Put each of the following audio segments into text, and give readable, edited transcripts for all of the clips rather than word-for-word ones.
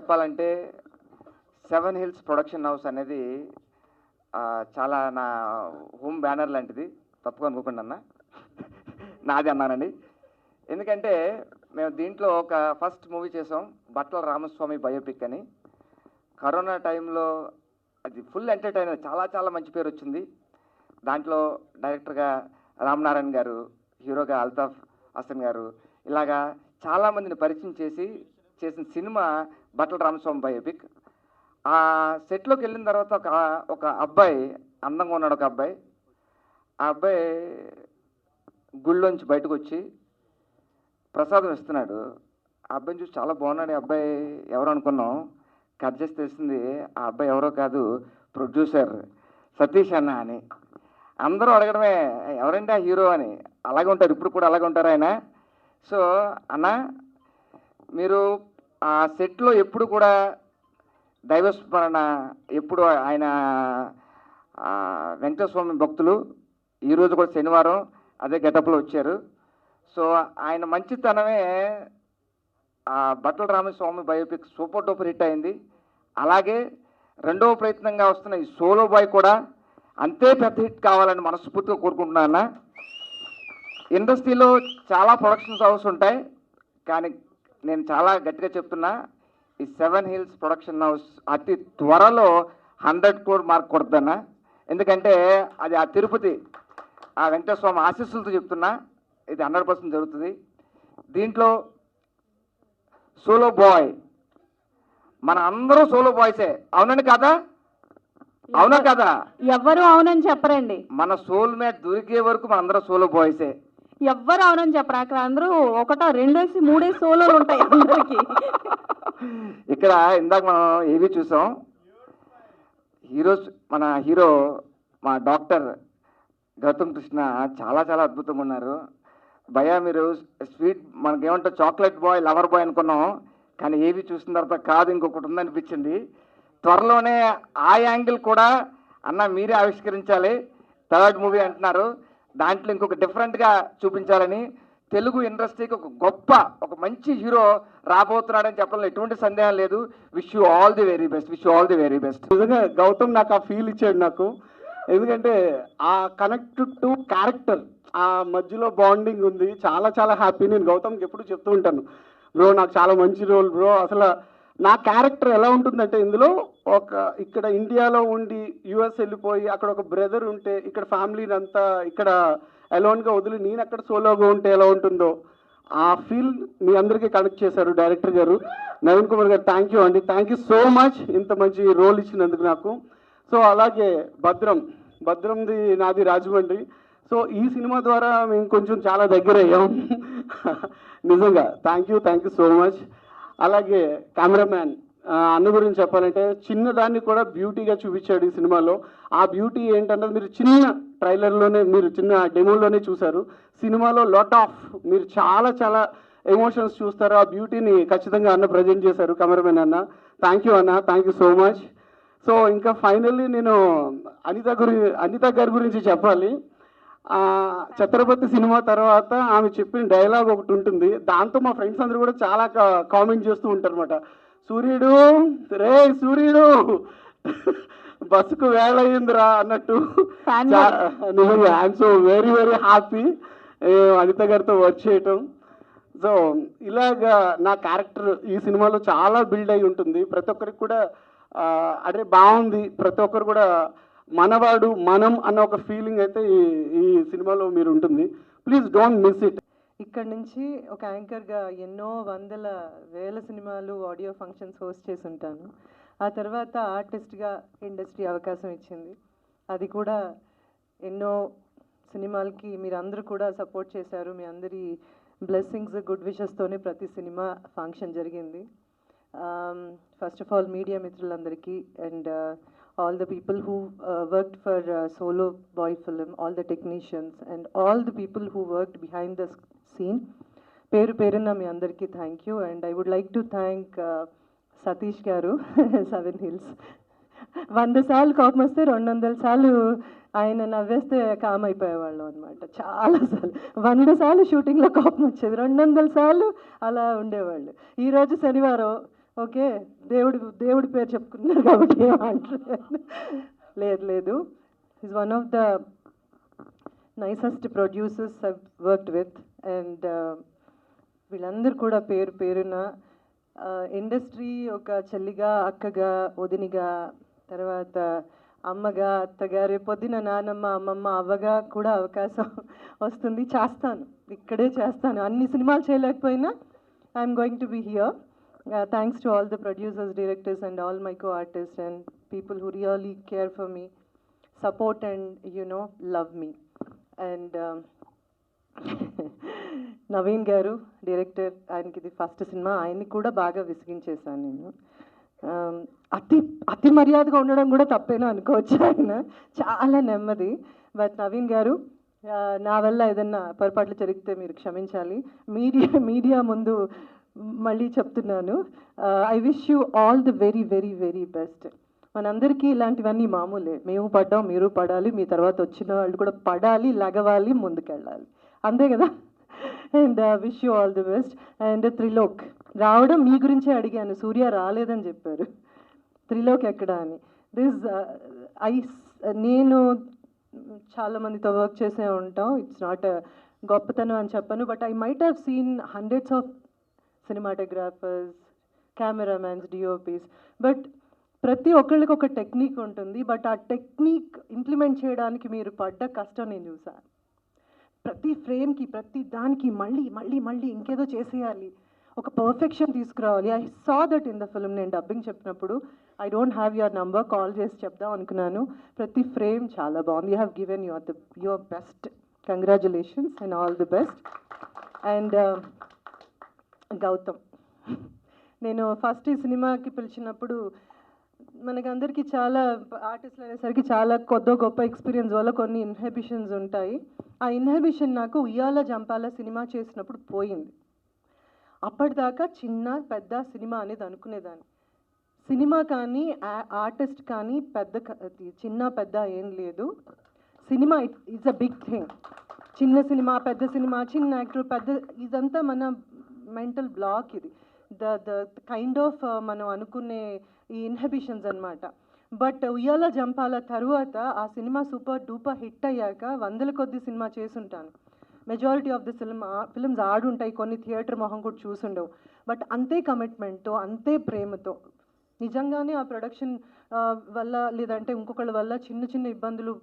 చెప్పాలంటే 7 hills production house అనేది చాలా నా హోమ్ బ్యానర్ లాంటిది. తప్పుగా అనుకోకుండా అన్న, నాది అన్నానండి. ఎందుకంటే మేము దీంట్లో ఒక ఫస్ట్ మూవీ చేసాం, బట్టల రామస్వామి బయోపిక్ అని. కరోనా టైంలో అది ఫుల్ ఎంటర్టైనర్, చాలా చాలా మంచి పేరు వచ్చింది. దాంట్లో డైరెక్టర్గా రామనారాయణ గారు, హీరోగా అల్తాఫ్ హసన్ గారు, ఇలాగా చాలామందిని పరిచయం చేసిన సినిమా బట్టల రామస్వామి బయోపిక్. ఆ సెట్లోకి వెళ్ళిన తర్వాత ఒక అబ్బాయి, అందంగా ఉన్నాడు ఒక అబ్బాయి. ఆ అబ్బాయి గుళ్ళోంచి బయటకు వచ్చి ప్రసాదం ఇస్తున్నాడు. ఆ అబ్బాయిని చూసి చాలా బాగున్నాడు ఈ అబ్బాయి, ఎవరు అనుకున్నాం. కట్ చేసి తెలిసింది ఆ అబ్బాయి ఎవరో కాదు, ప్రొడ్యూసర్ సతీష్ అన్న అని. అందరూ అడగడమే ఎవరంటే ఆ హీరో అని. అలాగే ఉంటారు, ఇప్పుడు కూడా అలాగే ఉంటారు ఆయన. సో అన్న, మీరు ఆ సెట్లో ఎప్పుడు కూడా దైవస్మరణ, ఎప్పుడు ఆయన వెంకటస్వామి భక్తులు. ఈరోజు కూడా శనివారం అదే గెటప్లో వచ్చారు. సో ఆయన మంచితనమే ఆ బట్టల Ramaswamy biopic super duper hit అయింది. అలాగే రెండవ ప్రయత్నంగా వస్తున్న ఈ సోలో బాయ్ కూడా అంతే పెద్ద హిట్ కావాలని మనస్ఫూర్తిగా కోరుకుంటున్నాను. ఇండస్ట్రీలో చాలా ప్రొడక్షన్స్ హౌస్ ఉంటాయి, కానీ నేను చాలా గట్టిగా చెప్తున్నా, ఈ 7 హిల్స్ ప్రొడక్షన్ హౌస్ అతి త్వరలో 100 crore మార్క్ కొడుతున్నా. ఎందుకంటే అది ఆ తిరుపతి ఆ వెంకటస్వామి ఆశీస్సులతో చెప్తున్నా, ఇది 100% జరుగుతుంది. దీంట్లో సోలో బాయ్, మన అందరూ సోలో బాయ్సే. అవునండి కదా? అవునా కదా? ఎవ్వరు అవునని చెప్పరండి. మన సోల్మేట్ దొరికే వరకు మన అందరూ సోలో బాయ్సే. ఎవ్వరు అవునని చెప్పరు. అక్కడ అందరూ 1, 2, 3 సోలోలు ఉంటాయి అందరికి. ఇక్కడ ఇందాక మనం ఏవి చూసాం, మన హీరో మా డాక్టర్ గౌతమ్ కృష్ణ చాలా చాలా అద్భుతంగా ఉన్నారు. భయ మీరు స్వీట్ మనకేమంటారు, చాక్లెట్ బాయ్, లవర్ బాయ్ అనుకున్నాం, కానీ ఏవి చూసిన తర్వాత కాదు, ఇంకొకటి ఉందనిపించింది. త్వరలోనే ఆ యాంగిల్ కూడా అన్న మీరే ఆవిష్కరించాలి. 3rd మూవీ అంటున్నారు, దాంట్లో ఇంకొక డిఫరెంట్గా చూపించాలని. తెలుగు ఇండస్ట్రీకి ఒక మంచి హీరో రాబోతున్నాడని చెప్పడంలో ఎటువంటి సందేహం లేదు. Wish you all the very best, wish you all the very best. నిజంగా గౌతమ్ నాకు ఆ ఫీల్ ఇచ్చాడు నాకు. ఎందుకంటే ఆ కనెక్ట్ టు క్యారెక్టర్, ఆ మధ్యలో బాండింగ్ ఉంది. చాలా చాలా హ్యాపీ. నేను గౌతమ్కి ఎప్పుడు చెప్తూ ఉంటాను, బ్రో నాకు చాలా మంచి రోల్ బ్రో. అసలు నా క్యారెక్టర్ ఎలా ఉంటుందంటే, ఇందులో ఇక్కడ ఇండియాలో ఉండి యుఎస్ వెళ్ళిపోయి అక్కడ ఒక బ్రదర్ ఉంటే, ఇక్కడ ఫ్యామిలీని అంతా ఇక్కడ అలోన్గా వదిలి నేను అక్కడ సోలోగా ఉంటే ఎలా ఉంటుందో ఆ ఫీల్ మీ అందరికీ కనెక్ట్ చేశారు డైరెక్టర్ గారు. నవీన్ కుమార్ గారు థ్యాంక్ యూ అండి, థ్యాంక్ యూ సో మచ్ ఇంత మంచి రోల్ ఇచ్చినందుకు నాకు. సో అలాగే భద్రంది నాది రాజమండ్రి. సో ఈ సినిమా ద్వారా మేము కొంచెం చాలా దగ్గర అయ్యాం. నిజంగా థ్యాంక్ యూ సో మచ్. అలాగే కెమెరామ్యాన్ అన్న గురించి చెప్పాలంటే, చిన్నదాన్ని కూడా బ్యూటీగా చూపించాడు ఈ సినిమాలో. ఆ బ్యూటీ ఏంటంటే మీరు చిన్న ట్రైలర్లోనే, మీరు చిన్న డెమోలోనే చూశారు. సినిమాలో మీరు చాలా చాలా ఎమోషన్స్ చూస్తారు. ఆ బ్యూటీని ఖచ్చితంగా అన్న ప్రజెంట్ చేశారు, కెమెరామెన్ అన్న. థ్యాంక్ యూ అన్న, thank you so much. So ఇంకా ఫైనల్లీ నేను అనిత గారి గురించి చెప్పాలి. ఛత్రపతి సినిమా తర్వాత ఆమె చెప్పిన డైలాగ్ ఒకటి ఉంటుంది, దాంతో మా ఫ్రెండ్స్ అందరూ కూడా చాలా కామెంట్ చేస్తూ ఉంటారు అనమాట. సూర్యుడు బస్సుకు వేళ అయిందిరా అన్నట్టు. నిజంగా I'm so very very happy Anitha గారితో వర్క్ చేయటం. సో ఇలాగా నా క్యారెక్టర్ ఈ సినిమాలో చాలా బిల్డ్ అయి ఉంటుంది. ప్రతి ఒక్కరికి కూడా అదే బాగుంది, ప్రతి ఒక్కరు కూడా మనవాడు మనం అన్న ఒక ఫీలింగ్ అయితే ఈ సినిమాలో మీరు ఉంటుంది. Please don't miss it. ఇక్కడ నుంచి ఒక యాంకర్గా ఎన్నో వేల సినిమాలు, ఆడియో ఫంక్షన్స్ హోస్ట్ చేసి ఉంటాను. ఆ తర్వాత ఆర్టిస్ట్గా ఇండస్ట్రీ అవకాశం ఇచ్చింది. అది కూడా ఎన్నో సినిమాలకి మీరు అందరూ కూడా సపోర్ట్ చేశారు. మీ అందరి బ్లెస్సింగ్స్, గుడ్ విషెస్తోనే ప్రతి సినిమా ఫంక్షన్ జరిగింది. ఫస్ట్ ఆఫ్ ఆల్ మీడియా మిత్రులందరికీ and all the people who worked for Solo Boy film, all the technicians and all the people who worked behind the scene. Peruna mi andarki thank you, and I would like to thank Satish garu 7 Hills. 100 సార్లు కోపం వస్తే 200 సార్లు ఆయన నవ్వేస్తే com అయిపోయేవాళ్ళం అనమాట. చాలాసార్లు 100 సార్లు షూటింగ్లో కోపం వచ్చేది, 200 సార్లు అలా ఉండేవాళ్ళు. ఈరోజు శనివారం ఓకే, దేవుడి పేరు చెప్పుకున్నారు కాబట్టి ఏమంటలేదు. లేదు, is one of the nicest producers I worked with. And వీళ్ళందరూ కూడా పేరున ఇండస్ట్రీ ఒక చెల్లిగా, అక్కగా, వదినిగా, తర్వాత అమ్మగా, అత్తగా, రేపొద్దున నానమ్మ, అమ్మమ్మ, అవ్వగా కూడా అవకాశం వస్తుంది. ఇక్కడే చేస్తాను. అన్ని సినిమాలు చేయలేకపోయినా I'm going to be here. Thanks to all the producers, directors and all my co-artists and people who really care for me, support and, love me. And Naveen గారు డైరెక్టర్, ఆయనకి ఇది ఫస్ట్ సినిమా. ఆయన్ని కూడా బాగా విసిగించేశాను నేను. అతి మర్యాదగా ఉండడం కూడా తప్పేనో అనుకోవచ్చు. ఆయన చాలా నెమ్మది. బట్ నవీన్ గారు, నా వల్ల ఏదన్నా పొరపాట్లు జరిగితే మీరు క్షమించాలి. మీడియా ముందు మళ్ళీ చెప్తున్నాను, I wish you all the very very very best. మనందరికీ ఇలాంటివన్నీ మామూలే. మేము పడ్డాం, మీరు పడాలి, మీ తర్వాత వచ్చిన వాళ్ళు కూడా పడాలి, లగవాలి, ముందుకెళ్ళాలి, అంతే కదా. And wish you all the best. And Trilok రావడం మీ గురించే అడిగాను, సూర్య రాలేదని చెప్పారు. త్రిలోక్ ఎక్కడా అని. నేను చాలామందితో వర్క్ చేసే ఉంటాం. ఇట్స్ నాట్ గొప్పతనం అని చెప్పను, but I might have seen hundreds of cinematographers, cameramans, DOPs, but ప్రతి ఒక్కళ్ళకి ఒక టెక్నిక్ ఉంటుంది. బట్ ఆ టెక్నిక్ ఇంప్లిమెంట్ చేయడానికి మీరు పడ్డ కష్టం నేను చూసాను. ప్రతి ఫ్రేమ్కి, ప్రతి దానికి మళ్ళీ ఇంకేదో చేసేయాలి, ఒక పర్ఫెక్షన్ తీసుకురావాలి. I saw that in the film. నేను డబ్బింగ్ చెప్పినప్పుడు I don't have your number, call చేసి చెప్దాం అనుకున్నాను. ప్రతి ఫ్రేమ్ చాలా బాగుంది. You have given your best. Congratulations and all the best. And Gautam, నేను ఫస్ట్ ఈ సినిమాకి పిలిచినప్పుడు మనకందరికీ చాలా ఆర్టిస్టులు అనేసరికి చాలా గొప్ప ఎక్స్పీరియన్స్ వల్ల కొన్ని ఇన్హిబిషన్స్ ఉంటాయి. ఆ ఇన్హిబిషన్ నాకు ఉయ్యాల జంపాల సినిమా చేసినప్పుడు పోయింది. అప్పటిదాకా చిన్న పెద్ద సినిమా అనేది అనుకునేదాన్ని. సినిమా కానీ ఆర్టిస్ట్ కానీ చిన్న పెద్ద ఏం లేదు. Cinema it's a big thing. చిన్న సినిమా, పెద్ద సినిమా, చిన్న యాక్టర్, పెద్ద, ఇదంతా మన మెంటల్ బ్లాక్. ఇది ద కైండ్ ఆఫ్ మనం అనుకునే ఈ ఇన్హిబిషన్స్ అనమాట. బట్ ఉయ్యాల జంపాల తరువాత ఆ సినిమా సూపర్ డూపర్ హిట్ అయ్యాక 100 కొద్ది సినిమా చేసుంటాను. మెజారిటీ ఆఫ్ ది ఫిల్మ్స్ ఆడుంటాయి, కొన్ని థియేటర్ మొహం కూడా చూసుండవు. బట్ అంతే కమిట్మెంట్తో, అంతే ప్రేమతో, నిజంగానే ఆ ప్రొడక్షన్ వల్ల లేదంటే ఇంకొకళ్ళ వల్ల చిన్న ఇబ్బందులు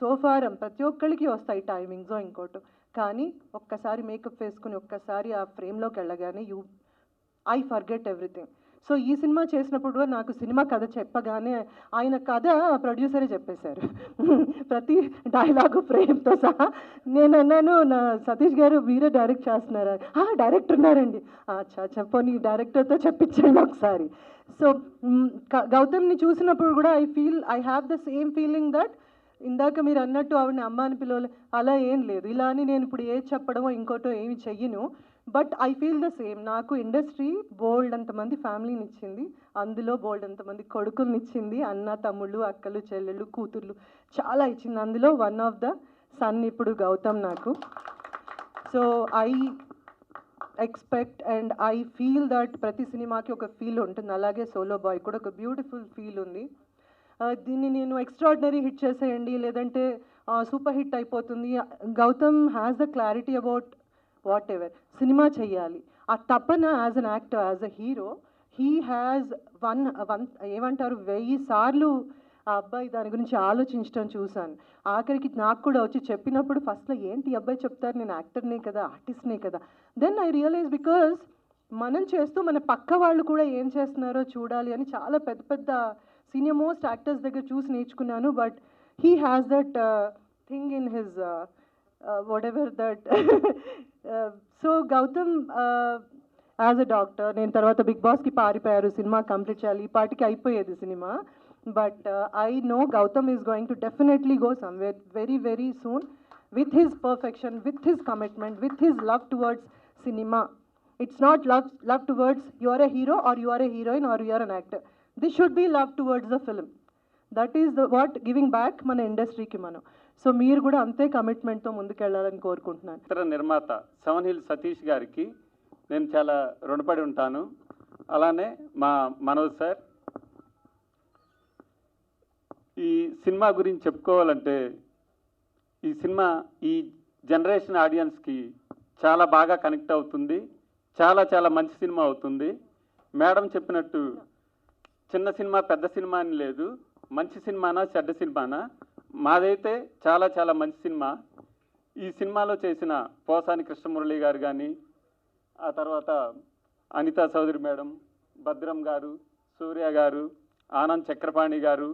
సోఫారం ప్రతి ఒక్కరికి వస్తాయి, టైమింగ్స్ ఇంకోటి. కానీ ఒక్కసారి మేకప్ వేసుకుని ఒక్కసారి ఆ ఫ్రేమ్లోకి వెళ్ళగానే ఐ ఫర్గెట్ ఎవ్రీథింగ్. సో ఈ సినిమా చేసినప్పుడు కూడా నాకు సినిమా కథ చెప్పగానే ఆయన కథ ప్రొడ్యూసరే చెప్పేశారు, ప్రతి డైలాగు ఫ్రేమ్తో సహా. నేను అన్నాను, నా సతీష్ గారు మీరే డైరెక్ట్ చేస్తున్నారా? డైరెక్టర్ ఉన్నారండి. చెప్పని డైరెక్టర్తో చెప్పించండి ఒకసారి. సో గౌతమ్ని చూసినప్పుడు కూడా I have the same feeling that ఇందాక మీరు అన్నట్టు ఆవిడని అమ్మ అని పిలవలే, అలా ఏం లేదు. ఇలా అని నేను ఇప్పుడు ఏది చెప్పడమో ఇంకోటో ఏమి చెయ్యను. But I feel the same. నాకు ఇండస్ట్రీ బోల్డ్ అంతమంది ఫ్యామిలీని ఇచ్చింది, అందులో బోల్డ్ అంతమంది కొడుకుల్ని ఇచ్చింది, అన్న తమ్ముళ్ళు, అక్కలు, చెల్లెళ్ళు, కూతుర్లు చాలా ఇచ్చింది. అందులో వన్ ఆఫ్ ద సన్ ఇప్పుడు గౌతమ్ నాకు. So I expect and I feel that ప్రతి సినిమాకి ఒక ఫీల్ ఉంటుంది. అలాగే సోలో బాయ్ కూడా ఒక బ్యూటిఫుల్ ఫీల్ ఉంది. దీన్ని నేను ఎక్స్ట్రాడినరీ హిట్ చేసేయండి లేదంటే సూపర్ హిట్ అయిపోతుంది. Gautam has the clarity about whatever. Cinema చెయ్యాలి, ఆ తపన as an actor, as a hero, he has ఏమంటారు 1000 సార్లు ఆ అబ్బాయి దాని గురించి ఆలోచించడం చూశాను. ఆఖరికి నాకు కూడా వచ్చి చెప్పినప్పుడు ఫస్ట్లో ఏంటి అబ్బాయి చెప్తారు, నేను యాక్టర్నే కదా, ఆర్టిస్ట్నే కదా. దెన్ ఐ రియలైజ్ బికాజ్ మనం చేస్తూ మన పక్క వాళ్ళు కూడా ఏం చేస్తున్నారో చూడాలి అని చాలా పెద్ద సీనియర్ మోస్ట్ యాక్టర్స్ దగ్గర చూసి నేర్చుకున్నాను. But he has that thing in his whatever that. So Gautam as a doctor, నేను తర్వాత బిగ్ బాస్కి పారిపోయారు, సినిమా కంప్లీట్ చేయాలి, ఈ పాటికి అయిపోయేది cinema. But I know Gautam is going to definitely go somewhere very very soon with his perfection, with his commitment, with his love towards cinema. It's not love towards you are a hero or you are a heroine or you are an actor. This should be love towards the film. That is what giving back మన ఇండస్ట్రీకి మనం. So మీరు కూడా అంతే కమిట్మెంట్తో ముందుకెళ్ళాలని కోరుకుంటున్నాను. ఇతర నిర్మాత సెవెన్ హిల్స్ సతీష్ గారికి నేను చాలా రుణపడి ఉంటాను. అలానే మా మనోజ్ సార్. ఈ సినిమా గురించి చెప్పుకోవాలంటే ఈ సినిమా ఈ జనరేషన్ ఆడియన్స్కి చాలా బాగా కనెక్ట్ అవుతుంది. చాలా చాలా మంచి సినిమా అవుతుంది. మేడం చెప్పినట్టు చిన్న సినిమా పెద్ద సినిమా అని లేదు, మంచి సినిమానా చెడ్డ సినిమానా, మాదైతే చాలా చాలా మంచి సినిమా. ఈ సినిమాలో చేసిన పోసాని కృష్ణమురళి గారు కానీ, ఆ తర్వాత అనితా చౌదరి మేడం, భద్రం గారు, సూర్య గారు, ఆనంద్ చక్రపాణి గారు,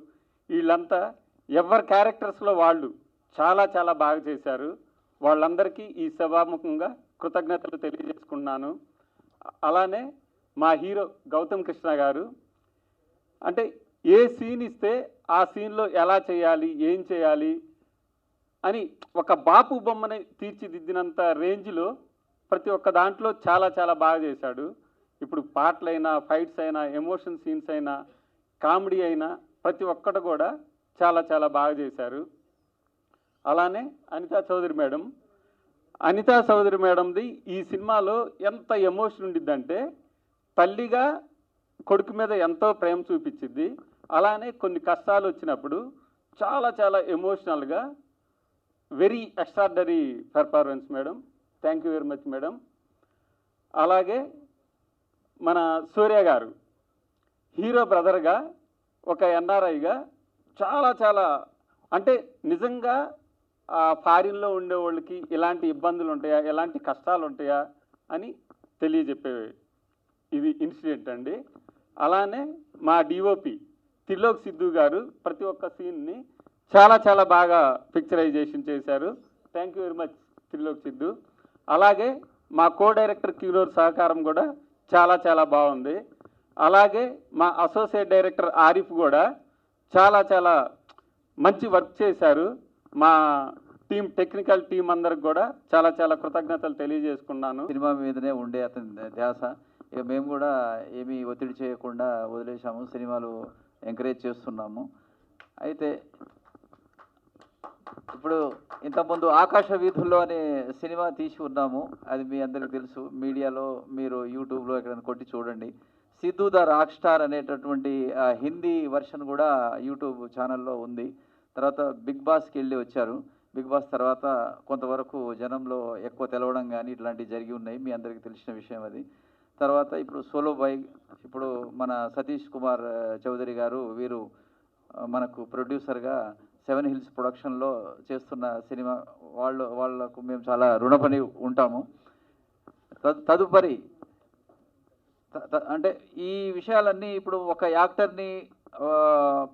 వీళ్ళంతా ఎవరి క్యారెక్టర్స్లో వాళ్ళు చాలా చాలా బాగా చేశారు. వాళ్ళందరికీ ఈ సభాముఖంగా కృతజ్ఞతలు తెలియజేసుకున్నాను. అలానే మా హీరో గౌతమ్ కృష్ణ గారు, అంటే ఏ సీన్ ఇస్తే ఆ సీన్లో ఎలా చేయాలి, ఏం చేయాలి అని ఒక బాపు బొమ్మని తీర్చిదిద్దినంత రేంజ్లో ప్రతి ఒక్క దాంట్లో చాలా చాలా బాగా చేశాడు. ఇప్పుడు పాటలైనా, ఫైట్స్ అయినా, ఎమోషన్ సీన్స్ అయినా, కామెడీ అయినా ప్రతి ఒక్కటి కూడా చాలా చాలా బాగా చేశారు. అలానే అనితా చౌదరి మేడంది ఈ సినిమాలో ఎంత ఎమోషన్ ఉండిద్దంటే తల్లిగా కొడుకు మీద ఎంతో ప్రేమ చూపించింది. అలానే కొన్ని కష్టాలు వచ్చినప్పుడు చాలా చాలా ఎమోషనల్గా very extraordinary performance madam. Thank you very much madam. అలాగే మన సూర్య గారు హీరో బ్రదర్గా, ఒక ఎన్ఆర్ఐగా చాలా చాలా అంటే నిజంగా ఫారిన్లో ఉండే వాళ్ళకి ఇలాంటి ఇబ్బందులు ఉంటాయా, ఎలాంటి కష్టాలు ఉంటాయా అని తెలియజెప్పే ఇది ఇన్సిడెంట్ అండి. అలానే మా డిఓపి త్రిలోక్ సిద్ధు గారు ప్రతి ఒక్క సీన్ని చాలా చాలా బాగా పిక్చరైజేషన్ చేశారు. Thank you very much Trilok Siddhu. అలాగే మా కో డైరెక్టర్ కిరోర్ సహకారం కూడా చాలా చాలా బాగుంది. అలాగే మా అసోసియేట్ డైరెక్టర్ ఆరిఫ్ కూడా చాలా చాలా మంచి వర్క్ చేశారు. మా టెక్నికల్ టీం అందరికి కూడా చాలా చాలా కృతజ్ఞతలు తెలియజేసుకున్నాను. సినిమా మీదనే ఉండే అతని ధ్యాస. ఇక మేము కూడా ఏమీ ఒత్తిడి చేయకుండా వదిలేసాము, సినిమాలు ఎంకరేజ్ చేస్తున్నాము. అయితే ఇప్పుడు ఇంతకుముందు ఆకాశ వీధుల్లో అనే సినిమా తీసి ఉన్నాము, అది మీ అందరికీ తెలుసు. మీడియాలో మీరు యూట్యూబ్లో ఎక్కడైనా కొట్టి చూడండి. సిద్ధు ద రాక్ స్టార్ అనేటటువంటి హిందీ వర్షన్ కూడా యూట్యూబ్ ఛానల్లో ఉంది. తర్వాత బిగ్ బాస్కి వెళ్ళి వచ్చారు. బిగ్ బాస్ తర్వాత కొంతవరకు జనంలో ఎక్కువ తెలవడం కానీ ఇట్లాంటివి జరిగి ఉన్నాయి, మీ అందరికీ తెలిసిన విషయం అది. తర్వాత ఇప్పుడు సోలో బాయ్, ఇప్పుడు మన సతీష్ కుమార్ చౌదరి గారు, వీరు మనకు ప్రొడ్యూసర్గా 7 హిల్స్ ప్రొడక్షన్లో చేస్తున్న సినిమా, వాళ్లకు మేము చాలా రుణపడి ఉంటాము. తదుపరి అంటే ఈ విషయాలన్నీ ఇప్పుడు ఒక యాక్టర్ని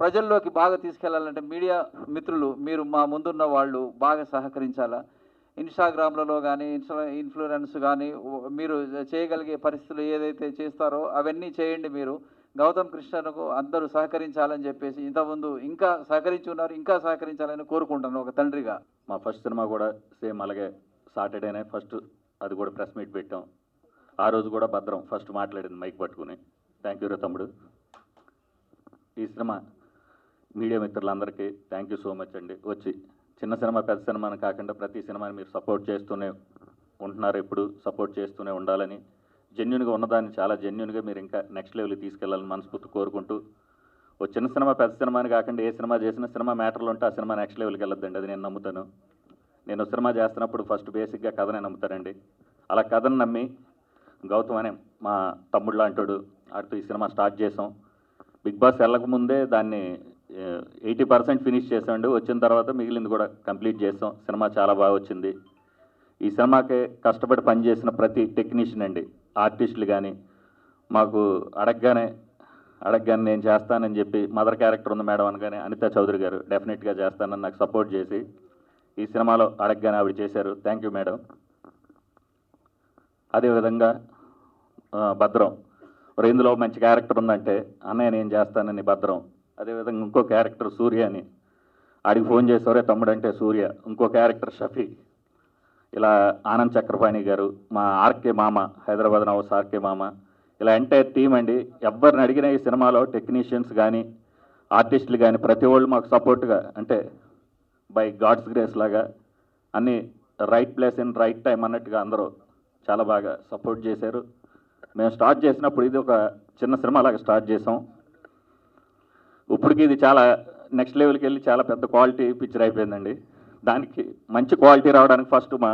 ప్రజల్లోకి బాగా తీసుకెళ్లాలంటే మీడియా మిత్రులు, మీరు మా ముందున్న వాళ్ళు బాగా సహకరించాలా. ఇన్స్టాగ్రామ్లలో కానీ ఇన్ఫ్లుయెన్స్ కానీ మీరు చేయగలిగే పరిస్థితులు ఏదైతే చేస్తారో అవన్నీ చేయండి. మీరు గౌతమ్ కృష్ణకు అందరూ సహకరించాలని చెప్పేసి ఇంతకుముందు ఇంకా సహకరించి ఉన్నారు, ఇంకా సహకరించాలని కోరుకుంటాను ఒక తండ్రిగా. మా ఫస్ట్ సినిమా కూడా సేమ్ అలాగే సాటర్డేనే ఫస్ట్, అది కూడా ప్రెస్ మీట్ పెట్టాం. ఆ రోజు కూడా భద్రం ఫస్ట్ మాట్లాడింది మైక్ పట్టుకుని. థ్యాంక్ యూ రా తమ్ముడు. ఈ సినిమా మీడియా మిత్రులందరికీ థ్యాంక్ యూ సో మచ్ అండి. వచ్చి చిన్న సినిమా పెద్ద సినిమా అని కాకుండా ప్రతి సినిమాని మీరు సపోర్ట్ చేస్తూనే ఉంటున్నారు, ఎప్పుడు సపోర్ట్ చేస్తూనే ఉండాలని, జెన్యున్గా ఉన్నదాన్ని చాలా జెన్యున్గా మీరు ఇంకా నెక్స్ట్ లెవెల్కి తీసుకెళ్లాలని మనస్ఫూర్తి కోరుకుంటూ, ఓ చిన్న సినిమా పెద్ద సినిమా అని కాకుండా ఏ సినిమా చేసినా సినిమా మ్యాటర్లు ఉంటే ఆ సినిమా నెక్స్ట్ లెవెల్కి వెళ్ళొద్దండి, అది నేను నమ్ముతాను. నేను సినిమా చేస్తున్నప్పుడు ఫస్ట్ బేసిక్గా కథనే నమ్ముతానండి. అలా కథను నమ్మి గౌతమ్ అనే మా తమ్ముడు లాంటాడు, ఆడితో ఈ సినిమా స్టార్ట్ చేసాం. బిగ్ బాస్ వెళ్ళకముందే దాన్ని 80% ఫినిష్ చేసామండి. వచ్చిన తర్వాత మిగిలింది కూడా కంప్లీట్ చేసాం. సినిమా చాలా బాగా వచ్చింది. ఈ సినిమాకి కష్టపడి పనిచేసిన ప్రతి టెక్నీషియన్ అండి, ఆర్టిస్టులు కానీ మాకు అడగగానే నేను చేస్తానని చెప్పి, మదర్ క్యారెక్టర్ ఉంది మేడం అనగానే అనితా చౌదరి గారు డెఫినెట్గా చేస్తానని నాకు సపోర్ట్ చేసి ఈ సినిమాలో అడగగానే ఆవిడ చేశారు. Thank you madam. అదేవిధంగా భద్రం ఇందులో మంచి క్యారెక్టర్ ఉందంటే అన్నయ్య నేను చేస్తానని భద్రం. అదేవిధంగా ఇంకో క్యారెక్టర్ సూర్య అని, ఆడికి ఫోన్ చేసేవరే తమ్ముడు అంటే సూర్య. ఇంకో క్యారెక్టర్ షఫీ. ఇలా ఆనంద్ చక్రపాణి గారు, మా ఆర్కే మామ, హైదరాబాద్ నవాస్ ఆర్కే మామ, ఇలా ఎంటైర్ టీం అండి. ఎవరిని అడిగిన ఈ సినిమాలో టెక్నీషియన్స్ కానీ ఆర్టిస్టులు కానీ ప్రతి వాళ్ళు మాకు సపోర్ట్గా, అంటే బై గాడ్స్ గ్రేస్ లాగా అన్నీ right place in right time అన్నట్టుగా అందరూ చాలా బాగా సపోర్ట్ చేశారు. మేము స్టార్ట్ చేసినప్పుడు ఇది ఒక చిన్న సినిమా లాగా స్టార్ట్ చేసాం. ఇప్పటికి ఇది చాలా నెక్స్ట్ లెవెల్కి వెళ్ళి చాలా పెద్ద క్వాలిటీ పిక్చర్ అయిపోయిందండి. దానికి మంచి క్వాలిటీ రావడానికి ఫస్ట్ మా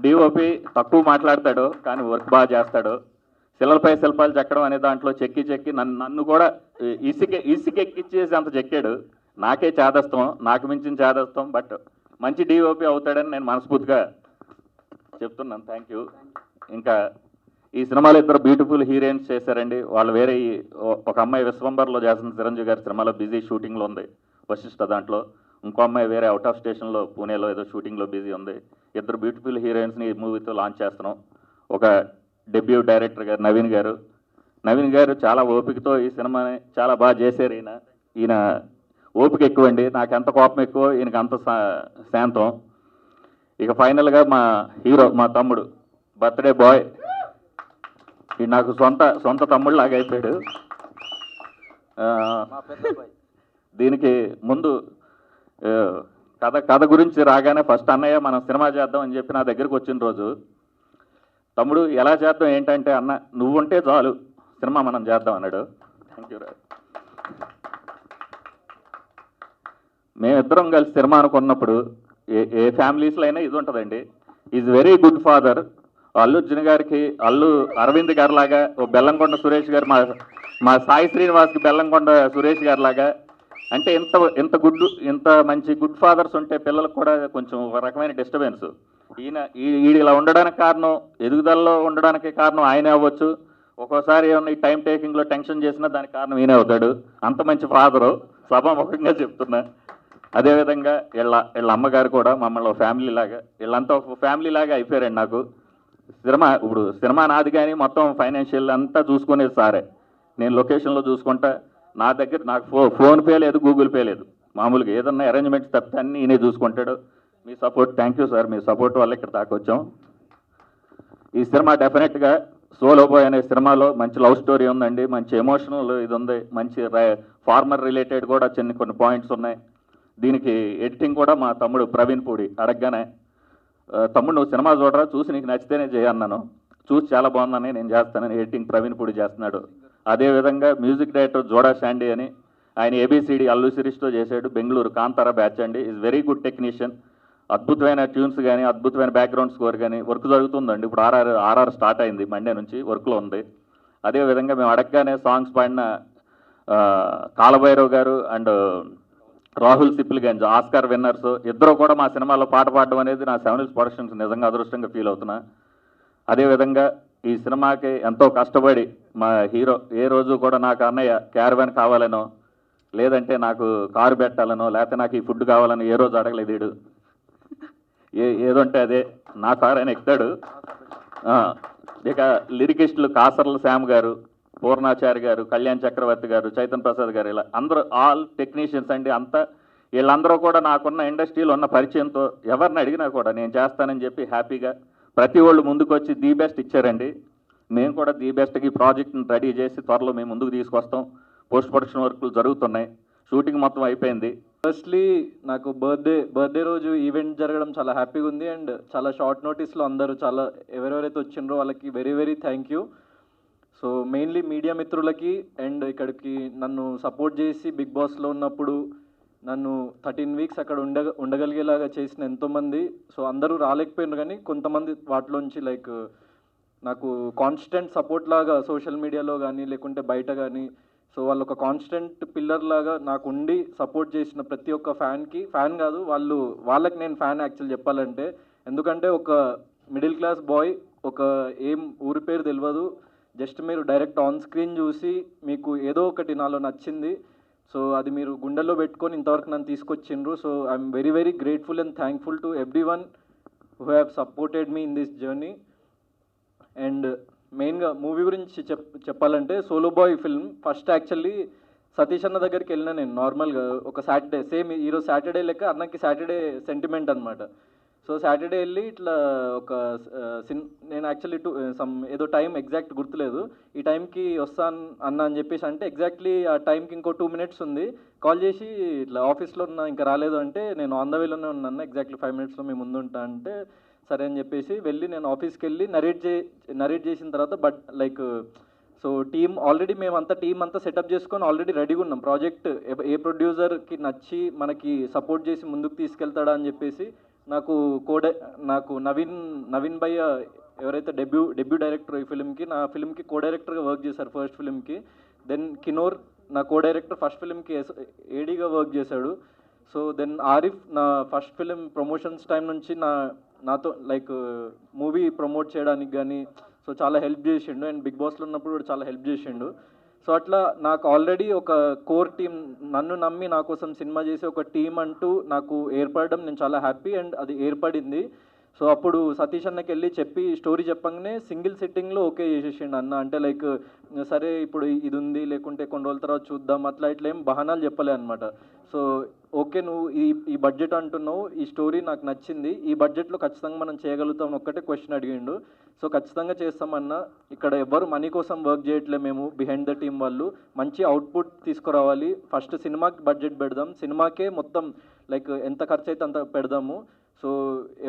డిఓపి తక్కువ మాట్లాడతాడు కానీ వర్క్ బాగా చేస్తాడు. శిలలపై శిల్పాలు చెక్కడం అనే దాంట్లో చెక్కి నన్ను కూడా ఇసుకెక్కిచ్చేసి అంత చెక్కాడు. నాకే చేదస్తాం, నాకు మించిన చేదస్తాం. బట్ మంచి డిఓపి అవుతాడని నేను మనస్ఫూర్తిగా చెప్తున్నాను. Thank you. ఇంకా ఈ సినిమాలో ఇద్దరు బ్యూటిఫుల్ హీరోయిన్స్ చేశారండి. వాళ్ళు వేరే ఒక అమ్మాయి విశ్వంబర్లో చేస్తున్న చిరంజీవి గారి సినిమాలో బిజీ షూటింగ్లో ఉంది, వశిష్ఠ దాంట్లో. ఇంకో అమ్మాయి వేరే అవుట్ ఆఫ్ స్టేషన్లో పూణేలో ఏదో షూటింగ్లో బిజీ ఉంది. ఇద్దరు బ్యూటిఫుల్ హీరోయిన్స్ని ఈ మూవీతో లాంచ్ చేస్తున్నాం. ఒక డెబ్యూ డైరెక్టర్ గారు నవీన్ గారు చాలా ఓపికతో ఈ సినిమాని చాలా బాగా చేశారు. ఈయన ఓపిక ఎక్కువండి, నాకు ఎంత కోపం ఎక్కువ ఈయనకి అంత శాంతం. ఇక ఫైనల్గా మా హీరో, మా తమ్ముడు బర్త్డే బాయ్, ఈ నాకు సొంత తమ్ముడు లాగా అయిపోయాడు. దీనికి ముందు కథ గురించి రాగానే ఫస్ట్ అన్నయ్య మనం సినిమా చేద్దాం అని చెప్పి నా దగ్గరికి వచ్చిన రోజు, తమ్ముడు ఎలా చేద్దాం ఏంటంటే, అన్న నువ్వుంటే చాలు సినిమా మనం చేద్దాం అన్నాడు. Thank you. మేమిద్దరం కలిసి సినిమా అనుకున్నప్పుడు ఏ ఫ్యామిలీస్లో అయినా ఇది ఉంటుందండి, is very good father. Allu Arjun గారికి అల్లు అరవింద్ గారి లాగా, ఓ బెల్లంకొండ సురేష్ గారు, మా సాయి శ్రీనివాస్కి బెల్లంకొండ సురేష్ గారి లాగా. అంటే ఇంత మంచి గుడ్ ఫాదర్స్ ఉంటే పిల్లలకు కూడా కొంచెం ఒక రకమైన డిస్టర్బెన్స్. ఈయన ఇలా ఉండడానికి కారణం, ఎదుగుదలలో ఉండడానికి కారణం ఆయనే అవ్వచ్చు. ఒక్కోసారి ఏమన్నా ఈ టైం టేకింగ్లో టెన్షన్ చేసినా దానికి కారణం ఈయనే అవుతాడు. అంత మంచి ఫాదరు, సభాముఖంగా చెప్తున్నా. అదేవిధంగా వీళ్ళ అమ్మగారు కూడా మమ్మల్ని ఒక ఫ్యామిలీ లాగా, వీళ్ళంతా ఒక ఫ్యామిలీ లాగా అయిపోయారండి నాకు. ఇప్పుడు సినిమా నాది కానీ మొత్తం ఫైనాన్షియల్ అంతా చూసుకునేది సారే. నేను లొకేషన్లో చూసుకుంటా, నాకు ఫోన్పే లేదు, గూగుల్ పే లేదు. మామూలుగా ఏదన్నా అరేంజ్మెంట్స్ తప్పితే అన్నీ ఈయనే చూసుకుంటాడు. మీ సపోర్ట్, థ్యాంక్ యూ సార్, మీ సపోర్ట్ వల్ల ఇక్కడ దాకా వచ్చాం. ఈ సినిమా డెఫినెట్గా సోలో బాయ్ అనే సినిమాలో మంచి లవ్ స్టోరీ ఉందండి, మంచి ఎమోషనల్ ఇది ఉంది, మంచి ఫార్మర్ రిలేటెడ్ కూడా కొన్ని పాయింట్స్ ఉన్నాయి. దీనికి ఎడిటింగ్ కూడా మా తమ్ముడు ప్రవీణ్ పూడి అడగగానే, తమ్ముడు నువ్వు సినిమా చూడరా, చూసి నీకు నచ్చితేనే చేయన్నాను. చూసి చాలా బాగుందని నేను చేస్తానని ఎడిటింగ్ ప్రవీణ్ పూడి చేస్తున్నాడు. అదేవిధంగా మ్యూజిక్ డైరెక్టర్ జోడా శాండీ అని, ఆయన ఏబిసిడి అల్లు సిరీస్తో చేశాడు. బెంగళూరు కాంతారా బ్యాచ్ అండి, ఈజ్ వెరీ గుడ్ టెక్నీషియన్. అద్భుతమైన ట్యూన్స్ కానీ, అద్భుతమైన బ్యాక్గ్రౌండ్ స్కోర్ కానీ. వర్క్ జరుగుతుందండి, ఇప్పుడు ఆర్ఆర్ స్టార్ట్ అయింది, మండే నుంచి వర్క్లో ఉంది. అదేవిధంగా మేము అడగగానే సాంగ్స్ పాడిన కాలభైరవ్ గారు and Rahul Sipligunj Oscar winners ఇద్దరు కూడా మా సినిమాలో పాట పాడడం అనేది నా 7 Hills ప్రొడక్షన్స్ నిజంగా అదృష్టంగా ఫీల్ అవుతున్నా. అదేవిధంగా ఈ సినిమాకి ఎంతో కష్టపడి మా హీరో ఏ రోజు కూడా నాకు అన్నయ్య క్యారవాన్ కావాలనో, లేదంటే నాకు కారు పెట్టాలనో, లేకపోతే నాకు ఈ ఫుడ్ కావాలని ఏ రోజు అడగలేదు. వీడు ఏదంటే అదే నా కారు ఆయన ఎక్కుతాడు. ఇక లిరికిస్టులు కాసర్ల శ్యామ్ గారు, పూర్ణాచారి గారు, కళ్యాణ్ చక్రవర్తి గారు, చైతన్ ప్రసాద్ గారు, ఇలా అందరూ ఆల్ టెక్నీషియన్స్ అండి. అంతా వీళ్ళందరూ కూడా నాకున్న ఇండస్ట్రీలో ఉన్న పరిచయంతో ఎవరిని అడిగినా కూడా నేను చేస్తానని చెప్పి హ్యాపీగా ప్రతి వాళ్ళు ముందుకు వచ్చి ది బెస్ట్ ఇచ్చారండి. మేము కూడా ది బెస్ట్కి ప్రాజెక్ట్ని రెడీ చేసి త్వరలో మేము ముందుకు తీసుకొస్తాం. పోస్ట్ ప్రొడక్షన్ వర్క్లు జరుగుతున్నాయి, షూటింగ్ మొత్తం అయిపోయింది. ఫస్ట్లీ నాకు బర్త్డే రోజు ఈవెంట్ జరగడం చాలా హ్యాపీగా ఉంది. అండ్ చాలా షార్ట్ నోటీస్లో అందరూ ఎవరెవరైతే వచ్చిండ్రో వాళ్ళకి very very thank you. So mainly media మిత్రులకి అండ్ ఇక్కడికి నన్ను సపోర్ట్ చేసి బిగ్ బాస్లో ఉన్నప్పుడు నన్ను 13 వీక్స్ అక్కడ ఉండగలిగేలాగా చేసిన ఎంతోమంది. సో అందరూ రాలేకపోయినారు కానీ కొంతమంది వాటిలోంచి లైక్ నాకు కాన్స్టెంట్ సపోర్ట్ లాగా సోషల్ మీడియాలో కానీ లేకుంటే బయట కానీ, సో వాళ్ళు ఒక కాన్స్టెంట్ పిల్లర్ లాగా నాకు ఉండి సపోర్ట్ చేసిన ప్రతి ఒక్క ఫ్యాన్ కాదు వాళ్ళకి నేను ఫ్యాన్ యాక్చువల్ చెప్పాలంటే. ఎందుకంటే ఒక మిడిల్ క్లాస్ బాయ్, ఒక ఏం ఊరి పేరు తెలియదు, జస్ట్ మీరు డైరెక్ట్ ఆన్ స్క్రీన్ చూసి మీకు ఏదో ఒకటి నాలో నచ్చింది, సో అది మీరు గుండెల్లో పెట్టుకొని ఇంతవరకు నన్ను తీసుకొచ్చిండ్రు. So I'm very very grateful and thankful to everyone who have supported me in this journey. And మెయిన్గా మూవీ గురించి చెప్పాలంటే solo boy film first actually Satish అన్న దగ్గరికి వెళ్ళిన నేను నార్మల్గా ఒక సాటర్డే, సేమ్ ఈరోజు సాటర్డే లెక్క అన్నకి సాటర్డే సెంటిమెంట్ అనమాట. సో సాటర్డే వెళ్ళి ఇట్లా ఒక నేను యాక్చువల్లీ ఏదో టైం ఎగ్జాక్ట్ గుర్తులేదు, ఈ టైంకి వస్తాను అన్న అని చెప్పేసి అంటే ఎగ్జాక్ట్లీ ఆ టైంకి ఇంకో 2 minutes ఉంది. కాల్ చేసి ఇట్లా ఆఫీస్లో ఉన్నా ఇంకా రాలేదు అంటే నేను ఆన్ ద వేలోనే ఉన్నాను, ఎగ్జాక్ట్లీ 5 minutesలో మేము ముందు ఉంటా అంటే సరే అని చెప్పేసి వెళ్ళి నేను ఆఫీస్కి వెళ్ళి నరేట్ చేసిన తర్వాత but like so team already మేమంతా టీం అంతా సెటప్ చేసుకొని ఆల్రెడీ రెడీగా ఉన్నాం. ప్రాజెక్ట్ ఏ ప్రొడ్యూసర్కి నచ్చి మనకి సపోర్ట్ చేసి ముందుకు తీసుకెళ్తాడా అని చెప్పేసి నాకు నవీన్ భయ్య ఎవరైతే డెబ్యూ డైరెక్టర్ ఈ ఫిల్మ్కి, నా ఫిల్మ్కి కో డైరెక్టర్గా వర్క్ చేశారు ఫస్ట్ ఫిల్మ్కి. దెన్ కినోర్ నా కో డైరెక్టర్ ఫస్ట్ ఫిల్మ్కి ఏడీగా వర్క్ చేశాడు. సో దెన్ ఆరిఫ్ నా ఫస్ట్ ఫిలిం ప్రమోషన్స్ టైం నుంచి నాతో లైక్ మూవీ ప్రమోట్ చేయడానికి కానీ సో చాలా హెల్ప్ చేసిండు. అండ్ బిగ్ బాస్లో ఉన్నప్పుడు కూడా చాలా హెల్ప్ చేసిండు. సో అట్లా నాకు ఆల్రెడీ ఒక కోర్ టీం, నన్ను నమ్మి నా కోసం సినిమా చేసే ఒక టీం అంటూ నాకు ఏర్పడడం నేను చాలా హ్యాపీ. అండ్ అది ఏర్పడింది. సో అప్పుడు సతీష్ అన్నకి వెళ్ళి చెప్పి స్టోరీ చెప్పగానే సింగిల్ సిట్టింగ్లో ఓకే చేసేసిండు అన్న. అంటే లైక్ సరే ఇప్పుడు ఇది ఉంది, లేకుంటే కొన్ని రోజుల తర్వాత చూద్దాం, అట్లా ఇట్లా ఏం బహానాలు చెప్పలే అనమాట. సో ఓకే నువ్వు ఈ బడ్జెట్ అంటున్నావు, ఈ స్టోరీ నాకు నచ్చింది, ఈ బడ్జెట్లో ఖచ్చితంగా మనం చేయగలుగుతాం ఒక్కటే క్వశ్చన్ అడిగిండు. సో ఖచ్చితంగా చేస్తామన్నా. ఇక్కడ ఎవరు మనీ కోసం వర్క్ చేయట్లే, మేము బిహైండ్ ద టీమ్ వాళ్ళు మంచి అవుట్పుట్ తీసుకురావాలి, ఫస్ట్ సినిమాకి బడ్జెట్ పెడదాం, సినిమాకే మొత్తం లైక్ ఎంత ఖర్చు అయితే అంత పెడదాము, సో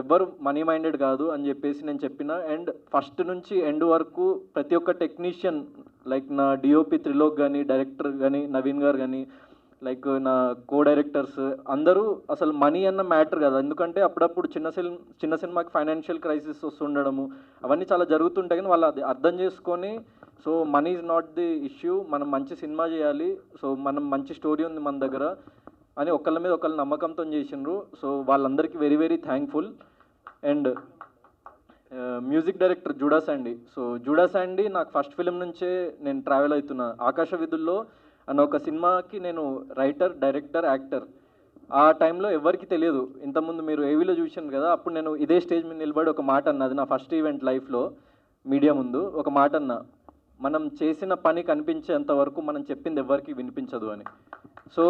ఎవ్వరు మనీ మైండెడ్ కాదు అని చెప్పేసి నేను చెప్పిన. అండ్ ఫస్ట్ నుంచి ఎండ్ వరకు ప్రతి ఒక్క టెక్నీషియన్ లైక్ నా డిఓపి త్రిలోక్ కానీ, డైరెక్టర్ కానీ నవీన్ గారు కానీ, లైక్ నా కో డైరెక్టర్స్ అందరూ అసలు మనీ అన్న మ్యాటర్ కదా. ఎందుకంటే అప్పుడప్పుడు చిన్న సినిమాకి ఫైనాన్షియల్ క్రైసిస్ వస్తుండడము అవన్నీ చాలా జరుగుతుంటాయి. కానీ వాళ్ళు అది అర్థం చేసుకొని so money is not the issue, మనం మంచి సినిమా చేయాలి, సో మనం మంచి స్టోరీ ఉంది మన దగ్గర అని ఒకళ్ళ మీద ఒకళ్ళు నమ్మకంతో చేసిండ్రు. సో వాళ్ళందరికీ very very thankful. And music director JUDA Sandy. So JUDA Sandy నాకు ఫస్ట్ ఫిలిం నుంచే నేను ట్రావెల్ అవుతున్నా. ఆకాశ విధుల్లో అన్న ఒక సినిమాకి నేను రైటర్, డైరెక్టర్, యాక్టర్. ఆ టైంలో ఎవరికి తెలియదు. ఇంతకుముందు మీరు ఏవీలో చూసాను కదా, అప్పుడు నేను ఇదే స్టేజ్ మీద నిలబడి ఒక మాట అన్నా, అది నా ఫస్ట్ ఈవెంట్ లైఫ్లో మీడియా ముందు ఒక మాట అన్నా, మనం చేసిన పని కనిపించేంత వరకు మనం చెప్పింది ఎవరికి వినిపించదు అని. సో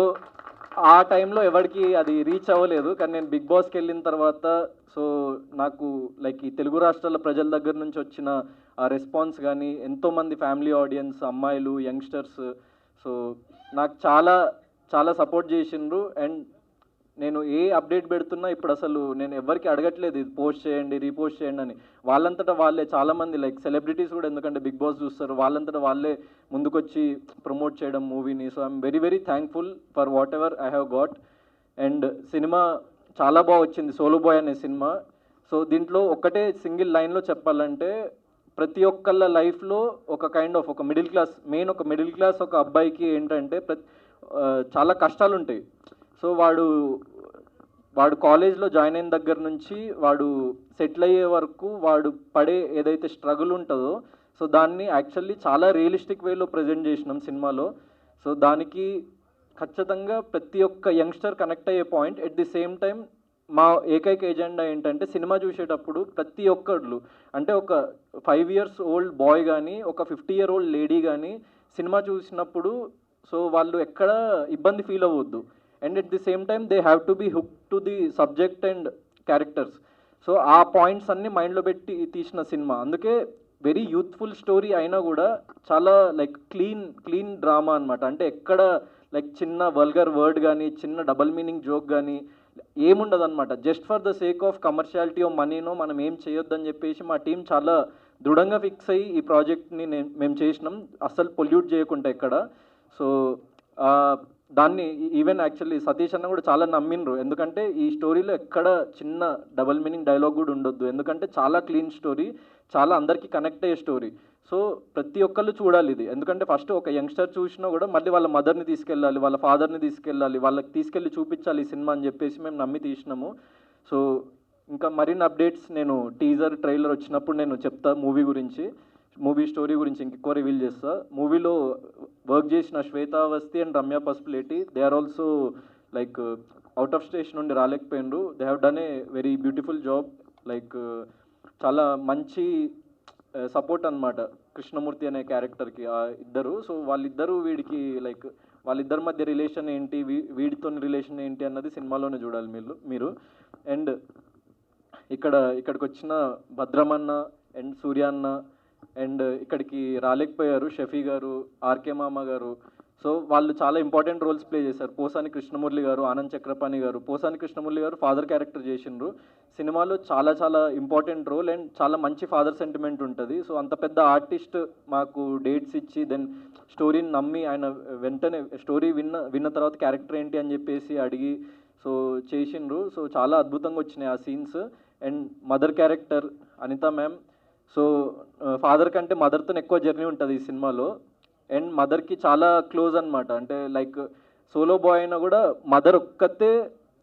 ఆ టైంలో ఎవరికి అది రీచ్ అవ్వలేదు. కానీ నేను బిగ్ బాస్కి వెళ్ళిన తర్వాత సో నాకు లైక్ ఈ తెలుగు రాష్ట్రాల ప్రజల దగ్గర నుంచి వచ్చిన ఆ రెస్పాన్స్ కానీ, ఎంతోమంది ఫ్యామిలీ ఆడియన్స్, అమ్మాయిలు, యంగ్స్టర్స్ సో నాకు చాలా చాలా సపోర్ట్ చేసిండ్రు. అండ్ నేను ఏ అప్డేట్ పెడుతున్నా ఇప్పుడు అసలు నేను ఎవరికి అడగట్లేదు ఇది పోస్ట్ చేయండి, రీపోస్ట్ చేయండి అని. వాళ్ళంతటా వాళ్ళే చాలామంది లైక్ సెలబ్రిటీస్ కూడా, ఎందుకంటే బిగ్ బాస్ చూస్తారు, వాళ్ళంతటా వాళ్ళే ముందుకొచ్చి ప్రమోట్ చేయడం మూవీని. So I'm very very thankful for what ever I have got. And cinema చాలా బాగా వచ్చింది, సోలో బాయ్ అనే సినిమా. సో దీంట్లో ఒకటే సింగిల్ లైన్లో చెప్పాలంటే, ప్రతి ఒక్కళ్ళ లైఫ్లో ఒక కైండ్ ఆఫ్ ఒక మిడిల్ క్లాస్, మెయిన్ ఒక మిడిల్ క్లాస్ ఒక అబ్బాయికి ఏంటంటే చాలా కష్టాలు ఉంటాయి. సో వాడు కాలేజ్లో జాయిన్ అయిన దగ్గర నుంచి వాడు సెటిల్ అయ్యే వరకు వాడు పడే ఏదైతే స్ట్రగుల్ ఉంటుందో సో దాన్ని యాక్చువల్లీ చాలా రియలిస్టిక్ వేలో ప్రజెంట్ చేసినాం సినిమాలో. సో దానికి ఖచ్చితంగా ప్రతి ఒక్క యంగ్స్టర్ కనెక్ట్ అయ్యే point. At the same time మా ఏకైక ఎజెండా ఏంటంటే సినిమా చూసేటప్పుడు ప్రతి ఒక్కళ్ళు, అంటే ఒక 5 years old బాయ్ కానీ, ఒక 50 year old లేడీ కానీ సినిమా చూసినప్పుడు సో వాళ్ళు ఎక్కడ ఇబ్బంది ఫీల్ అవ్వద్దు. And at the same time they have to be hook to the subject and characters. So ఆ పాయింట్స్ అన్నీ మైండ్లో పెట్టి తీసిన సినిమా. అందుకే వెరీ యూత్ఫుల్ స్టోరీ అయినా కూడా చాలా లైక్ క్లీన్ డ్రామా అనమాట. అంటే ఎక్కడ లైక్ చిన్న వల్గర్ వర్డ్ కానీ, చిన్న డబల్ మీనింగ్ జోక్ కానీ ఏముండదు అనమాట. Just for the sake of commerciality of మనీనో మనం ఏం చేయొద్దని చెప్పేసి మా టీం చాలా దృఢంగా ఫిక్స్ అయ్యి ఈ ప్రాజెక్ట్ని మేము చేసినాం, అస్సలు పొల్యూట్ చేయకుండా ఎక్కడ. సో దాన్ని ఈవెన్ యాక్చువల్లీ సతీష్ అన్న కూడా చాలా నమ్మిండ్రు, ఎందుకంటే ఈ స్టోరీలో ఎక్కడ చిన్న డబల్ మీనింగ్ డైలాగ్ కూడా ఉండొద్దు, ఎందుకంటే చాలా క్లీన్ స్టోరీ, చాలా అందరికీ కనెక్ట్ అయ్యే స్టోరీ. సో ప్రతి ఒక్కళ్ళు చూడాలి ఇది, ఎందుకంటే ఫస్ట్ ఒక యంగ్స్టర్ చూసినా కూడా మళ్ళీ వాళ్ళ మదర్ని తీసుకెళ్ళాలి, వాళ్ళ ఫాదర్ని తీసుకెళ్ళాలి, వాళ్ళకి తీసుకెళ్ళి చూపించాలి ఈ సినిమా అని చెప్పేసి మేము నమ్మి తీసినాము. సో ఇంకా మరిన్ని అప్డేట్స్ నేను టీజర్, ట్రైలర్ వచ్చినప్పుడు నేను చెప్తా మూవీ గురించి, మూవీ స్టోరీ గురించి ఇంకెక్కువ రివీల్ చేస్తా. మూవీలో వర్క్ చేసిన Shweta Awasthi and Ramya Pasupuleti, they are also like out of station నుండి రాలేకపోయినరు. They have done a very beautiful job. Like చాలా మంచి సపోర్ట్ అనమాట కృష్ణమూర్తి అనే క్యారెక్టర్కి ఇద్దరు. సో వాళ్ళిద్దరూ వీడికి లైక్ వాళ్ళిద్దరి మధ్య రిలేషన్ ఏంటి, వీడితో రిలేషన్ ఏంటి అన్నది సినిమాలోనే చూడాలి మీరు. అండ్ ఇక్కడికి వచ్చిన భద్రమన్న అండ్ సూర్య అన్న అండ్ ఇక్కడికి రాలేకపోయారు షఫీ గారు, ఆర్కే మామ గారు. సో వాళ్ళు చాలా ఇంపార్టెంట్ రోల్స్ ప్లే చేశారు. పోసాని కృష్ణమురళి గారు, ఆనంద్ చక్రపాణి గారు. పోసాని కృష్ణమురళి గారు ఫాదర్ క్యారెక్టర్ చేసిండ్రు. సినిమాలో చాలా చాలా ఇంపార్టెంట్ రోల్ అండ్ చాలా మంచి ఫాదర్ సెంటిమెంట్ ఉంటుంది. సో అంత పెద్ద ఆర్టిస్ట్ మాకు డేట్స్ ఇచ్చి దెన్ స్టోరీని నమ్మి ఆయన వెంటనే స్టోరీ విన్న తర్వాత క్యారెక్టర్ ఏంటి అని చెప్పేసి అడిగి సో చేసిండ్రు. సో చాలా అద్భుతంగా వచ్చినాయి ఆ scenes. And mother character Anitha ma'am. So father కంటే మదర్తో ఎక్కువ జర్నీ ఉంటుంది ఈ సినిమాలో. అండ్ మదర్కి చాలా క్లోజ్ అనమాట. అంటే లైక్ సోలో బాయ్ అయినా కూడా మదర్ ఒక్కతే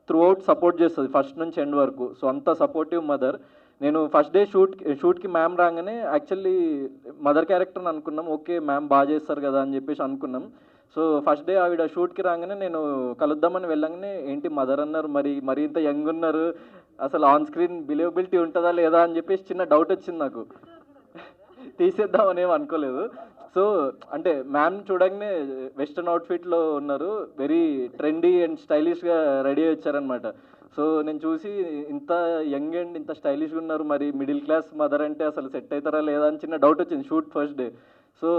త్రూ అవుట్ సపోర్ట్ చేస్తుంది ఫస్ట్ నుంచి ఎండ్ వరకు. సో అంత సపోర్టివ్ మదర్. నేను ఫస్ట్ డే షూట్కి మ్యామ్ రాగానే యాక్చువల్లీ మదర్ క్యారెక్టర్ని అనుకున్నాం. ఓకే మ్యామ్ బాగా చేస్తారు కదా అని చెప్పేసి అనుకున్నాం. సో ఫస్ట్ డే ఆవిడ షూట్కి రాగానే నేను కలుద్దామని వెళ్ళగానే ఏంటి మదర్ అన్నారు, మరి ఇంత యంగ్ ఉన్నారు, అసలు ఆన్ స్క్రీన్ బిలీవబిలిటీ ఉంటుందా లేదా అని చెప్పేసి చిన్న డౌట్ వచ్చింది నాకు. తీసేద్దామని ఏం అనుకోలేదు. సో అంటే మ్యామ్ చూడగానే వెస్ట్రన్ అవుట్ఫిట్లో ఉన్నారు, వెరీ ట్రెండీ అండ్ స్టైలిష్గా రెడీ అయ్యి వచ్చారనమాట. సో నేను చూసి ఇంత యంగ్ అండ్ ఇంత స్టైలిష్గా ఉన్నారు, మరి మిడిల్ క్లాస్ మదర్ అంటే అసలు సెట్ అవుతారా లేదా అని చిన్న డౌట్ వచ్చింది షూట్ ఫస్ట్ డే. సో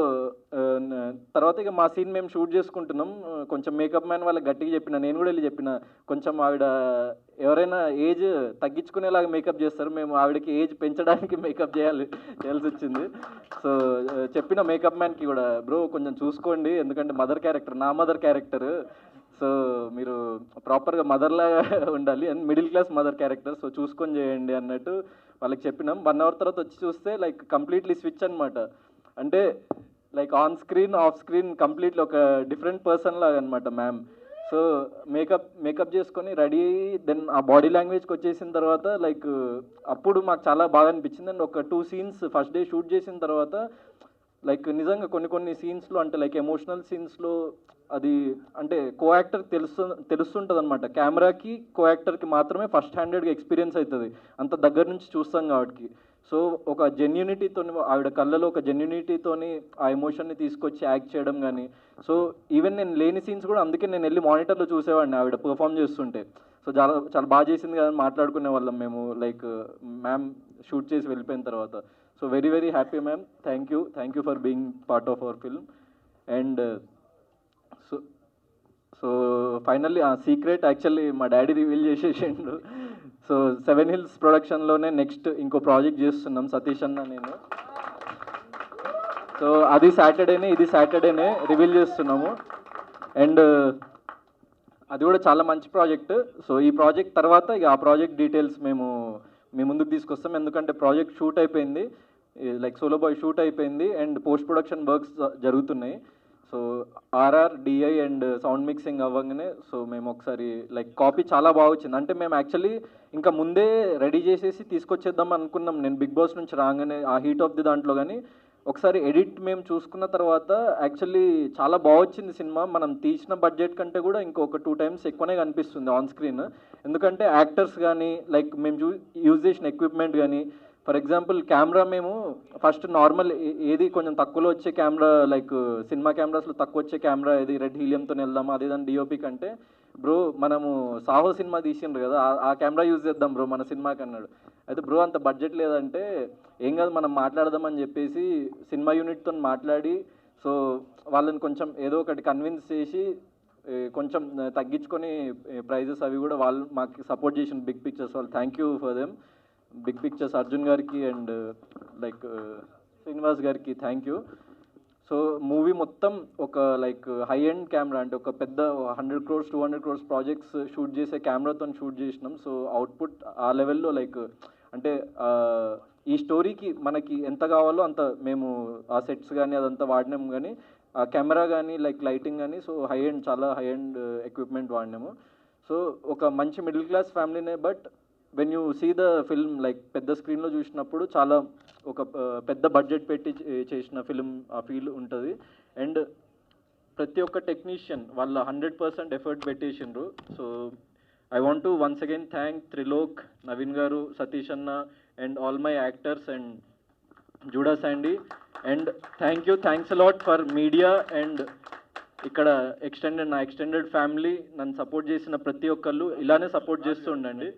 తర్వాత ఇక మా సీన్ మేము షూట్ చేసుకుంటున్నాం. కొంచెం మేకప్ మ్యాన్ వాళ్ళకి గట్టిగా చెప్పిన, నేను కూడా వెళ్ళి చెప్పిన కొంచెం ఆవిడ ఎవరైనా ఏజ్ తగ్గించుకునేలాగా మేకప్ చేస్తారు, మేము ఆవిడకి ఏజ్ పెంచడానికి మేకప్ చేయాల్సి వచ్చింది. సో చెప్పిన మేకప్ మ్యాన్కి కూడా బ్రో కొంచెం చూసుకోండి, ఎందుకంటే మదర్ క్యారెక్టర్ నా మదర్ క్యారెక్టర్, సో మీరు ప్రాపర్గా మదర్లాగా ఉండాలి and middle class mother character, so చూసుకొని చేయండి అన్నట్టు వాళ్ళకి చెప్పినాం. 1 hour తర్వాత వచ్చి చూస్తే లైక్ కంప్లీట్లీ స్విచ్ అనమాట. అంటే like on screen off screen completely ఒక డిఫరెంట్ పర్సన్ లాగా అనమాట మ్యామ్. సో మేకప్ చేసుకొని రెడీ అయ్యి దెన్ ఆ బాడీ లాంగ్వేజ్కి వచ్చేసిన తర్వాత లైక్ అప్పుడు మాకు చాలా బాగా అనిపించింది. అండ్ ఒక 2 scenes ఫస్ట్ డే షూట్ చేసిన తర్వాత లైక్ నిజంగా కొన్ని సీన్స్లో అంటే లైక్ ఎమోషనల్ సీన్స్లో అది అంటే కో యాక్టర్ తెలుస్తుంటుంది అనమాట. కెమెరాకి కో యాక్టర్కి మాత్రమే ఫస్ట్ హ్యాండెడ్గా ఎక్స్పీరియన్స్ అవుతుంది, అంత దగ్గర నుంచి చూస్తాం కాబట్టి. సో ఒక జెన్యూనిటీతో ఆవిడ కళ్ళలో ఒక జెన్యూనిటీతోని ఆ ఎమోషన్ని తీసుకొచ్చి యాక్ట్ చేయడం కానీ, సో ఈవెన్ నేను లేని సీన్స్ కూడా అందుకే నేను వెళ్ళి మానిటర్లో చూసేవాడిని ఆవిడ పర్ఫామ్ చేస్తుంటే. సో చాలా చాలా బాగా చేసింది కదా మాట్లాడుకునే వాళ్ళం మేము లైక్ మ్యామ్ షూట్ చేసి వెళ్ళిపోయిన తర్వాత. So very very happy ma'am, thank you for being part of our film. And so finally ఆ సీక్రెట్ యాక్చువల్లీ మా డాడీ రివీల్ చేసేసిండు. సో 7 Hills ప్రొడక్షన్లోనే నెక్స్ట్ ఇంకో ప్రాజెక్ట్ చేస్తున్నాం సతీష్ అన్న నేను. సో అది ఇది సాటర్డేనే రివీల్ చేస్తున్నాము. అండ్ అది కూడా చాలా మంచి ప్రాజెక్ట్. సో ఈ ప్రాజెక్ట్ తర్వాత ఇక ఆ ప్రాజెక్ట్ డీటెయిల్స్ మేము మీ ముందుకు తీసుకొస్తాం, ఎందుకంటే ప్రాజెక్ట్ షూట్ అయిపోయింది, లైక్ సోలో బాయ్ షూట్ అయిపోయింది అండ్ పోస్ట్ ప్రొడక్షన్ వర్క్స్ జరుగుతున్నాయి. So RR DI and sound mixing అవ్వగానే సో మేము ఒకసారి లైక్ కాపీ చాలా బాగా వచ్చింది. అంటే మేము యాక్చువల్లీ ఇంకా ముందే రెడీ చేసేసి తీసుకొచ్చేద్దాం అనుకున్నాం నేను బిగ్ బాస్ నుంచి రాగానే ఆ హీట్ ఆఫ్ ది దాంట్లో. కానీ ఒకసారి ఎడిట్ మేము చూసుకున్న తర్వాత యాక్చువల్లీ చాలా బాగా వచ్చింది సినిమా. మనం తీసిన బడ్జెట్ కంటే కూడా ఇంకొక 2 times ఎక్కువనే కనిపిస్తుంది ఆన్ స్క్రీన్, ఎందుకంటే యాక్టర్స్ కానీ లైక్ మేము యూజ్ చేసిన ఎక్విప్మెంట్ కానీ. ఫర్ ఎగ్జాంపుల్ కెమెరా మేము ఫస్ట్ నార్మల్ ఏది కొంచెం తక్కువలో వచ్చే కెమెరా లైక్ సినిమా కెమెరాస్లో తక్కువ వచ్చే కెమెరా ఏది రెడ్ హీలియంతో వెళ్దాము అదే దాని డిఓపి కంటే బ్రో మనము సాహో సినిమా తీసిండ్రు కదా ఆ కెమెరా యూజ్ చేద్దాం బ్రో మన సినిమాకి అన్నాడు. అయితే బ్రో అంత బడ్జెట్ లేదంటే ఏం కాదు మనం మాట్లాడదామని చెప్పేసి సినిమా యూనిట్తో మాట్లాడి సో వాళ్ళని కొంచెం ఏదో ఒకటి కన్విన్స్ చేసి కొంచెం తగ్గించుకొని ప్రైజెస్ అవి కూడా వాళ్ళు మాకు సపోర్ట్ చేసిన బిగ్ పిక్చర్స్ వాళ్ళు, thank you for them. Big pictures Arjun గారికి అండ్ లైక్ శ్రీనివాస్ గారికి థ్యాంక్ యూ. సో మూవీ మొత్తం ఒక లైక్ హై ఎండ్ కెమెరా అంటే ఒక పెద్ద 100 crores 200 crores ప్రాజెక్ట్స్ షూట్ చేసే కెమెరాతో షూట్ చేసినాం. సో అవుట్పుట్ ఆ లెవెల్లో లైక్ అంటే ఈ స్టోరీకి మనకి ఎంత కావాలో అంత మేము ఆ సెట్స్ కానీ అదంతా వాడినాము, కానీ ఆ కెమెరా కానీ లైక్ లైటింగ్ కానీ సో హై ఎండ్ చాలా హై ఎండ్ ఎక్విప్మెంట్ వాడినాము. సో ఒక మంచి మిడిల్ క్లాస్ ఫ్యామిలీనే, but when you see the film like పెద్ద స్క్రీన్లో చూసినప్పుడు చాలా ఒక పెద్ద బడ్జెట్ పెట్టి చేసిన ఫిల్మ్ ఆ ఫీల్ ఉంటుంది. అండ్ ప్రతి ఒక్క టెక్నీషియన్ వాళ్ళ 100% ఎఫర్ట్ పెట్టేసిండ్రు. So I want to once again thank Trilok, Naveen garu, Satish anna and all my actors and Juda Sandy. And thanks a lot for media and ఇక్కడ నా ఎక్స్టెండెడ్ ఫ్యామిలీ నన్ను సపోర్ట్ చేసిన ప్రతి ఒక్కళ్ళు ఇలానే సపోర్ట్ చేస్తూ ఉండండి.